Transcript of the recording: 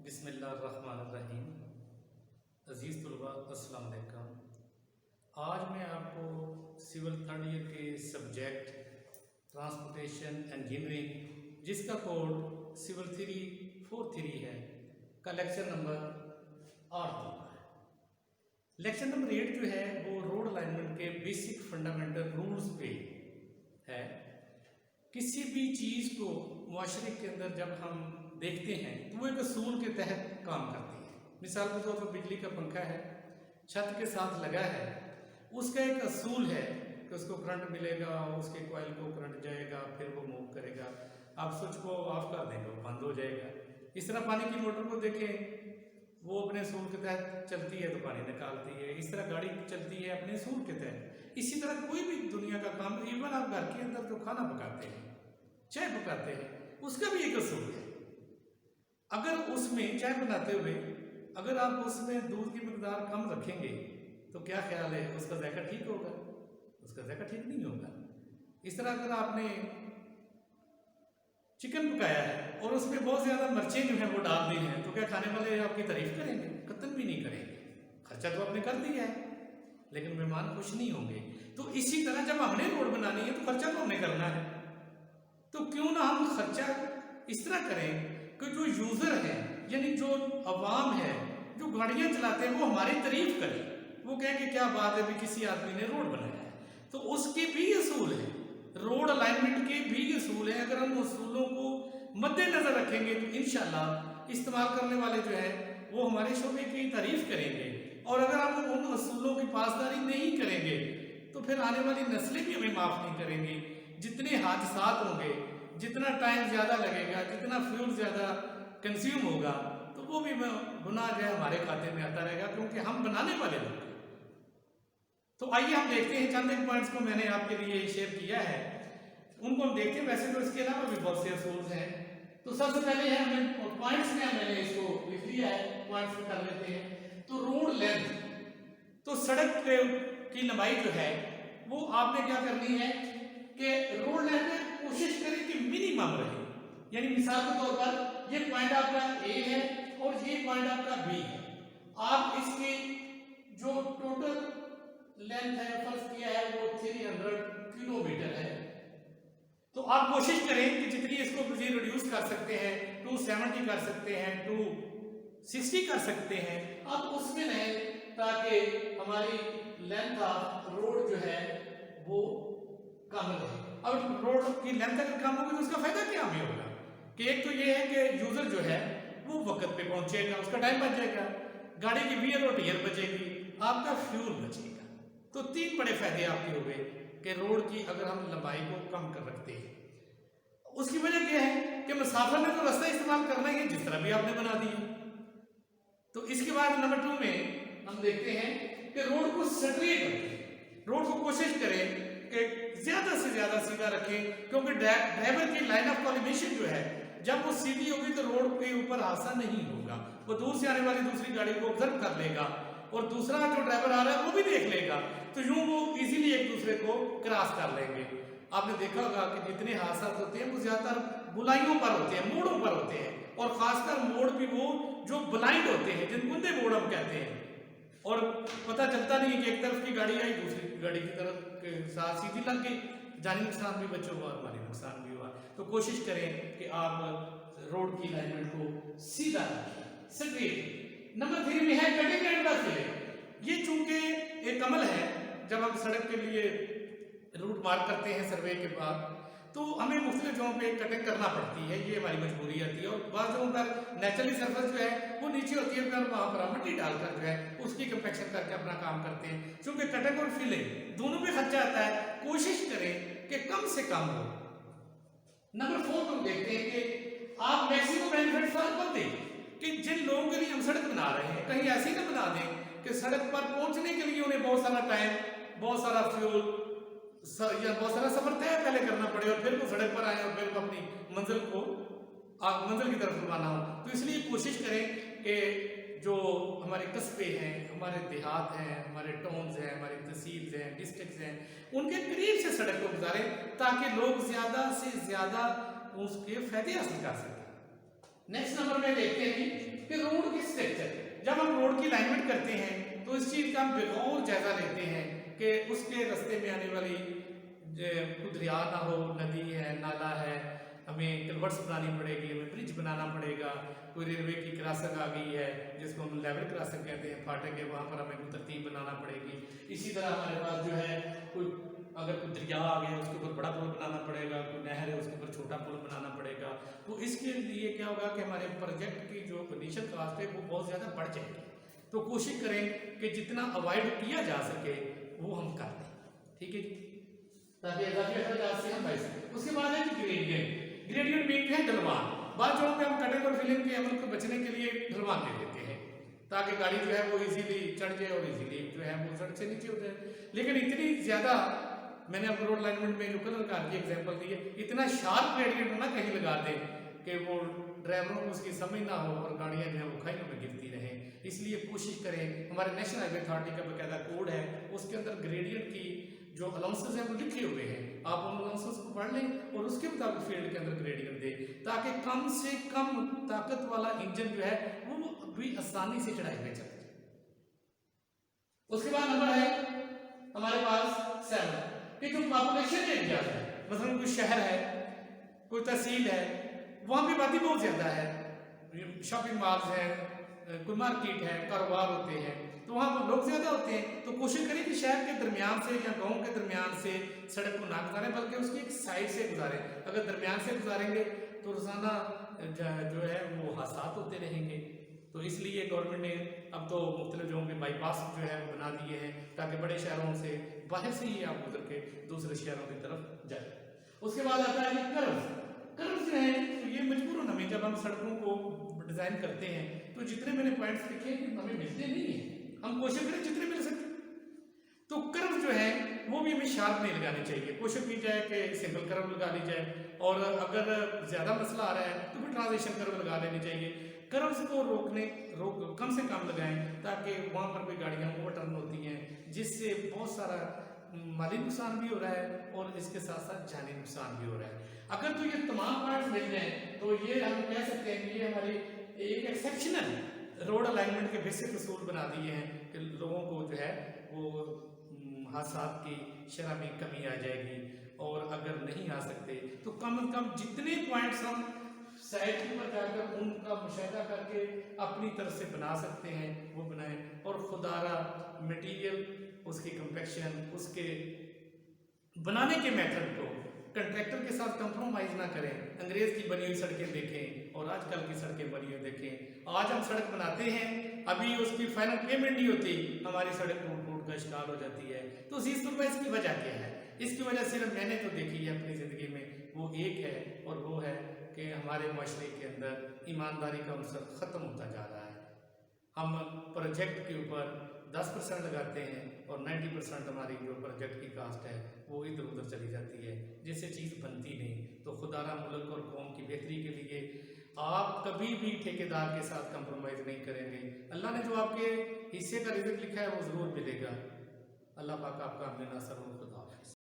बिस्मिल्लाहिर्रहमानिर्रहीम। अज़ीज़ तलबा अस्सलाम वालेकुम। आज मैं आपको सिविल थर्ड ईयर के सब्जेक्ट ट्रांसपोर्टेशन इंजीनियरिंग जिसका कोड सिविल 343 है का लेक्चर नंबर 8 दूंगा। लेक्चर नंबर 8 जो है वो रोड अलाइनमेंट के बेसिक फंडामेंटल रूल्स पे है। किसी भी चीज़ को मुआशरे के अंदर जब हम देखते हैं तो वो एक असूल के तहत काम करती है। मिसाल के तौर पर बिजली का पंखा है, छत के साथ लगा है, उसका एक असूल है कि उसको करंट मिलेगा, उसके कॉइल को करंट जाएगा, फिर वो मूव करेगा। आप स्विच को ऑफ कर देंगे वो बंद हो जाएगा। इस तरह पानी की मोटर को देखें, वो अपने असूल के तहत चलती है तो पानी निकालती है। इस तरह गाड़ी चलती है अपने असूल के तहत। इसी तरह कोई भी दुनिया का काम, इवन आप घर के अंदर जो खाना पकाते हैं, चाय पकाते हैं, उसका भी एक असूल है। अगर उसमें चाय बनाते हुए अगर आप उसमें दूध की मकदार कम रखेंगे तो क्या ख्याल है, उसका जायका ठीक होगा? उसका जायका ठीक नहीं होगा। इस तरह अगर आपने चिकन पकाया है और उसमें बहुत ज़्यादा मिर्चें जो हैं वो डाल दी हैं तो क्या खाने वाले आपकी तारीफ करेंगे? कतई भी नहीं करेंगे। खर्चा तो आपने कर दिया है लेकिन मेहमान खुश नहीं होंगे। तो इसी तरह जब हमने रोड बनानी है तो खर्चा तो हमने करना है, तो क्यों ना हम खर्चा इस तरह करें कि जो यूज़र है यानी जो अवाम है, जो गाड़ियाँ चलाते हैं, वो हमारी तारीफ करें। वो कहें कि क्या बात है भी किसी आदमी ने रोड बनाया है। तो उसके भी असूल है, रोड अलाइनमेंट के भी असूल हैं। अगर हम असूलों को मद्देनजर रखेंगे तो इंशाल्लाह इस्तेमाल करने वाले जो है वो हमारे शोबे की तारीफ करेंगे। और अगर हम उन असूलों की पासदारी नहीं करेंगे तो फिर आने वाली नस्लें भी हमें माफ़ नहीं करेंगी। जितने हादसात होंगे, जितना टाइम ज़्यादा लगेगा, जितना फ्यूल ज़्यादा कंज्यूम होगा, तो वो भी गुनाह जो है हमारे खाते में आता रहेगा, क्योंकि हम बनाने वाले लोग हैं। तो आइए हम देखते हैं, चंद एक पॉइंट्स को मैंने आपके लिए शेयर किया है, उनको हम देखते हैं। वैसे तो इसके अलावा भी बहुत से असूल हैं। तो सबसे पहले है हमें पॉइंट्स में मैंने इसको लिख लिया है, पॉइंट्स में कर लेते हैं। तो रोड लेंथ, तो सड़क की लंबाई जो है वो आपने क्या करनी है कि रोड लेंथ में कोशिश करें कि मिनिमम रहे। यानी मिसाल के तौर पर ये पॉइंट आपका ए है और ये पॉइंट आपका बी है। आप इसकी जो टोटल लेंथ है फर्ज किया है वो 300 किलोमीटर है। तो आप कोशिश करें कि जितनी इसको रिड्यूस कर सकते हैं, 270 कर सकते हैं, 260 कर सकते हैं, आप उसमें रहें ताकि हमारी लेंथ ऑफ रोड जो है वो कम रहे। अब रोड की लेंथ अगर कम होगी तो उसका फायदा क्या हमें होगा कि एक तो ये है कि यूजर जो है वो वक्त पे पहुंचेगा, उसका टाइम बच जाएगा, गाड़ी की वियर और टियर बचेगी, आपका फ्यूल बचेगा। तो तीन बड़े फायदे आपके हो गए कि रोड की अगर हम लंबाई को कम कर रखते हैं। उसकी वजह क्या है कि मुसाफिर ने तो रास्ता इस्तेमाल करना ही है जिस तरह भी आपने बना दी। तो इसके बाद नंबर 2 में हम देखते हैं कि रोड को स्ट्रेट रखें। रोड को कोशिश करें कि ज्यादा से ज्यादा सीधा रखें, क्योंकि ड्राइवर की लाइन ऑफ कॉलिमेशन जो है जब वो सीधी होगी तो रोड के ऊपर हादसा नहीं होगा। वो दूर से आने वाली दूसरी गाड़ी को ऑब्जर्व कर लेगा और दूसरा जो ड्राइवर आ रहा है वो भी देख लेगा, तो यूं वो इजीली एक दूसरे को क्रॉस कर लेंगे। आपने देखा होगा कि जितने हादसा होते हैं वो ज्यादातर बुलाइयों पर होते हैं, मोड़ों पर होते हैं, और खासकर मोड़ भी वो जो ब्लाइंड होते हैं, जिन गुंदे मोड़ हम कहते हैं, और पता चलता नहीं है कि एक तरफ की गाड़ी आई दूसरी गाड़ी की तरफ के साथ सीधी लग गई, जानी नुकसान भी बच्चों हुआ और माली नुकसान भी हुआ। तो कोशिश करें कि आप रोड की अलाइनमेंट को सीधा रखें, स्ट्रेट। नंबर 3 में है कटिंग एंड द फिलिंग। ये चूंकि एक अमल है, जब हम सड़क के लिए रूट मार्क करते हैं सर्वे के बाद तो हमें मुख्तलिफ जगहों पे कटिंग करना पड़ती है, ये हमारी मजबूरी आती है। और बाद जगहों पर नेचुरली सरफेस जो है वो नीचे होती है, फिर वहाँ पर मिट्टी डालकर जो है उसकी कंपेक्शन करके अपना काम करते हैं। क्योंकि कटिंग और फिलिंग दोनों में खर्चा आता है, कोशिश करें कि कम से कम हो। नंबर 4 हम देखते हैं कि आप मैक्सिमम बेनिफिट फॉर बंदे कि जिन लोगों के लिए हम सड़क बना रहे हैं कहीं ऐसी ना बना दें कि सड़क पर पहुंचने के लिए उन्हें बहुत सारा टाइम, बहुत सारा फ्यूल या बहुत सारा सफर तय पहले करना पड़े और फिर वो सड़क पर आए और फिर वो अपनी मंजिल की तरफ रवाना हो। तो इसलिए कोशिश करें कि जो हमारे कस्बे हैं, हमारे देहात हैं, हमारे टाउन्स हैं, हमारी तहसील्स हैं, डिस्ट्रिक्ट्स हैं, उनके करीब से सड़क को गुजारें ताकि लोग ज्यादा से ज्यादा उसके फायदे हासिल कर सकें। नेक्स्ट नंबर में देखते हैं कि जब हम रोड की अलाइनमेंट करते हैं तो इस चीज़ का हम और जायजा लेते हैं कि उसके रास्ते में आने वाली कोई दरिया ना हो, नदी है, नाला है, हमें कलवर्ट्स बनानी पड़ेगी, हमें ब्रिज बनाना पड़ेगा, कोई रेलवे की क्रॉसिंग आ गई है जिसको हम लेवल क्रॉसिंग कहते हैं, फाटक है, वहाँ पर हमें कोई तरतीब बनाना पड़ेगी। इसी तरह हमारे पास जो है कोई अगर कोई दरिया आ गया उसके ऊपर बड़ा पुल बनाना पड़ेगा, कोई नहर है उसके ऊपर छोटा पुल बनाना पड़ेगा। तो इसके लिए क्या होगा कि हमारे प्रोजेक्ट की जो इनिशियल कास्ट है वो बहुत ज़्यादा बढ़ जाएगी। तो कोशिश करें कि जितना अवॉइड किया जा सके वो हम कर दें, ठीक है जी, ताकि इजाफी अखराजात से हम बच सकें। उसके बाद है ग्रेडियंट। ग्रेडियंट मीन है ढलवान। बाद जगहों पे हम कटिंग और फिलिंग के अमल को बचने के लिए ढलवान दे देते हैं ताकि गाड़ी जो है वो इजीली चढ़ जाए और इजीली जो है वो सड़क से नीचे हो जाए। लेकिन इतनी ज़्यादा मैंने आपको रोड अलाइनमेंट में जो कलर कार की एग्जांपल दी है, इतना शार्प ग्रेडियंट ना कहीं लगा दें कि वो ड्राइवरों को उसकी समझ ना हो और गाड़ियाँ जो है वो खाइयों में गिरती रहें। इसलिए कोशिश करें, हमारे नेशनल हाईवे अथॉरिटी का बकायदा कोड है, उसके अंदर ग्रेडियंट की जो अलाउंसेस हैं वो लिखे हुए हैं, आप उन अलाउंसेस को पढ़ लें और उसके मुताबिक फील्ड के अंदर ग्रेडियंट दें ताकि कम से कम ताकत वाला इंजन जो है वो भी आसानी से चढ़ाई में चले। उसके बाद नंबर है हमारे पास 7 कि जो पॉपुलेशन एरिया है, मतलब कोई शहर है, कोई तहसील है, वहाँ पे आबादी बहुत ज़्यादा है, शॉपिंग मॉल्स हैं, कोई मार्केट है, कारोबार होते हैं, तो वहाँ पर लोग ज़्यादा होते हैं। तो कोशिश करें कि शहर के दरमियान से या गांव के दरमियान से सड़क को ना गुजारें बल्कि उसकी एक साइड से गुजारें। अगर दरमियान से गुजारेंगे तो रोज़ाना जो है वो हादसात होते रहेंगे। तो इसलिए गवर्नमेंट ने अब तो मुख्तलिफ जगहों पे बाईपास जो है वो बना दिए हैं ताकि बड़े शहरों से बाहर से ही आप गुजर के दूसरे शहरों की तरफ जाए। उसके बाद आता है कर्व्स जो है, तो ये मजबूरन हमें जब हम सड़कों को डिज़ाइन करते हैं तो जितने मैंने पॉइंट्स लिखे हैं हमें मिलते नहीं है, हम कोशिश करें जितने मिल सकते। तो कर्व जो है वो भी हमें शार्प नहीं लगानी चाहिए, कोशिश की जाए कि सिंगल कर्व लगा ली जाए और अगर ज़्यादा मसला आ रहा है तो फिर ट्रांजिशन कर्व लगा लेनी चाहिए। कर्व्स को कम से कम लगाएं ताकि वहाँ पर भी गाड़ियाँ ओवरटर्न होती हैं जिससे बहुत सारा माली नुकसान भी हो रहा है और इसके साथ साथ जानी नुकसान भी हो रहा है। अगर तो ये तमाम पॉइंट्स मिल जाएं तो ये हम कह सकते हैं कि ये हमारी एक एक्सेप्शनल रोड अलाइनमेंट के बेसिक असूल बना दिए हैं कि लोगों को जो है वो हादसात की शरह में कमी आ जाएगी। और अगर नहीं आ सकते तो कम से कम जितने पॉइंट्स हम साइट पर जाकर उनका मुशाहिदा करके अपनी तरफ से बना सकते हैं वो बनाएं और खुदारा मटेरियल, उसकी कंपेक्शन, उसके बनाने के मेथड को कंट्रैक्टर के साथ कंप्रोमाइज ना करें। अंग्रेज की बनी हुई सड़कें देखें और आजकल की सड़कें बनी हुई देखें। आज हम सड़क बनाते हैं, अभी उसकी फाइनल पेमेंट नहीं होती, हमारी सड़क टूट का शिकार हो जाती है। तो इसकी वजह क्या है? इसकी वजह सिर्फ मैंने तो देखी है अपनी ज़िंदगी में, वो एक है और वो है कि हमारे माशरे के अंदर ईमानदारी का अवसर ख़त्म होता जा रहा है। हम प्रोजेक्ट के ऊपर 10% लगाते हैं और 90% हमारी जो प्रोजेक्ट की कास्ट है वो इधर उधर चली जाती है जिससे चीज़ बनती नहीं। तो खुदारा मुल्क और कौम की बेहतरी के लिए आप कभी भी ठेकेदार के साथ कंप्रोमाइज़ नहीं करेंगे। अल्लाह ने जो आपके हिस्से का रिज़्क लिखा है वो ज़रूर मिलेगा। अल्लाह पाक आपका हमें नासर